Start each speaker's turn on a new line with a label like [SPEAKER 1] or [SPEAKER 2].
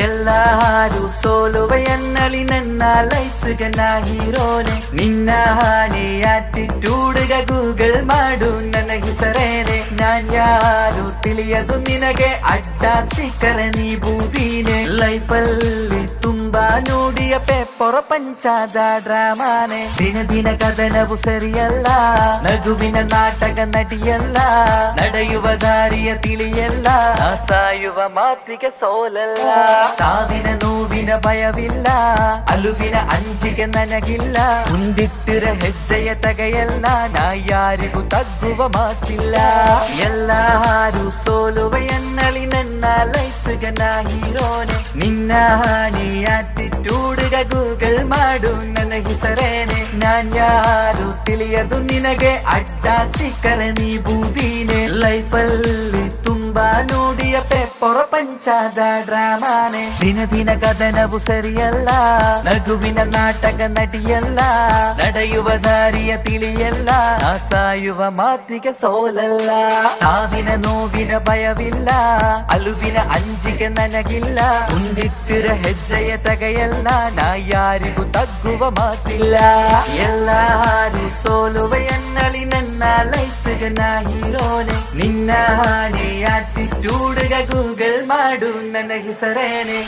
[SPEAKER 1] ಎಲ್ಲಾರು ಸೋಲುವ ಎನ್ನಲಿ ನನ್ನ ಲೈಫ್ಗ ನಾ ಹೀರೋನೆ. ನಿನ್ನ ಹಾನಿ ಆಟಿಟ್ಯೂಡ್ಗ ಗೂಗಲ್ ಮಾಡು ನನ್ನ ಹೆಸರೇನೆ. ನಾನ್ ಯಾರು ತಿಳಿಯದು ನಿನಗೆ, ಅಡ್ಡ ಸಿಕ್ಕರೆ ನೀ ಬೂದೀನೆ. ಲೈಫಲ್ಲಿ ತುಂಬಾ ನೋಡಿಯ ಪೇಪರ್ ಪಂಚಾದ ಡ್ರಾಮಾನೆ. ದಿನ ದಿನ ಕದನವು ಸರಿಯಲ್ಲ, ನಗುವಿನ ನಾಟಕ ನಟಿಯಲ್ಲ. ನಡೆಯುವ ದಾರಿಯ ತಿಳಿಯಲ್ಲ, ಸಾಯುವ ಮಾತಿಗೆ ಸೋಲಲ್ಲ. ಸಾವಿನ ನೋವಿನ ಭಯವಿಲ್ಲ, ಅಲುವಿನ ಅಂಜಿಗೆ ನನಗಿಲ್ಲ. ಮುಂದಿಟ್ಟಿರ ಹೆಜ್ಜೆಯ ತಗೆಯಲ್ಲ, ನಾ ಯಾರಿಗೂ ತಗ್ಗುವ ಮಾತಿಲ್ಲ. ಎಲ್ಲಾರು ಸೋಲುವ ಎನ್ನಲಿ ನನ್ನ ಲೈಫ್ಗ ನಾ ಹೀರೋನೆ. ನಿನ್ನ ಹಾನಿ ಆಟಿಟ್ಯೂಡ್ಗ ಗೂಗಲ್ ಮಾಡು ನನ್ನ ಹೆಸರೇನೆ. ನಾನ್ ಯಾರು ತಿಳಿಯದು ನಿನಗೆ, ಅಡ್ಡ ಸಿಕ್ಕರೆ ನೀ ಬೂದೀನೆ. ಲೈಫಲ್ಲಿ ತುಂಬಾ ನೋಡಿಯ ಪೇಪರ್ ಪಂಚಾದ ಡ್ರಾಮಾನೆ. ದಿನ ದಿನ ಕದನವು ಸರಿಯಲ್ಲ, ನಗುವಿನ ನಾಟಕ ನಟಿಯಲ್ಲ. ನಡೆಯುವ ದಾರಿಯ ತಿಳಿಯಲ್ಲ, ಸಾಯುವ ಮಾತಿಗೆ ಸೋಲಲ್ಲ. ಸಾವಿನ ನೋವಿನ ಭಯವಿಲ್ಲ, ಅಲುವಿನ ಅಂಜಿಗೆ ನನಗಿಲ್ಲ. ಮುಂದಿಟ್ಟಿರ ಹೆಜ್ಜೆಯ ತಗೆಯಲ್ಲ, ನಾ ಯಾರಿಗೂ ತಗ್ಗುವ ಮಾತಿಲ್ಲ. ಎಲ್ಲಾರು ಸೋಲುವ ಎನ್ನಲಿ ನನ್ನ ಲೈಫ್ಗ ನಾ ಹೀರೋನೆ. ನಿನ್ನ ಹಾನಿ ಆಟಿಟ್ಯೂಡ್ಗ ಗೂಗಲ್ ಮಾಡು ನನ್ನ ಹೆಸರೇನೆ.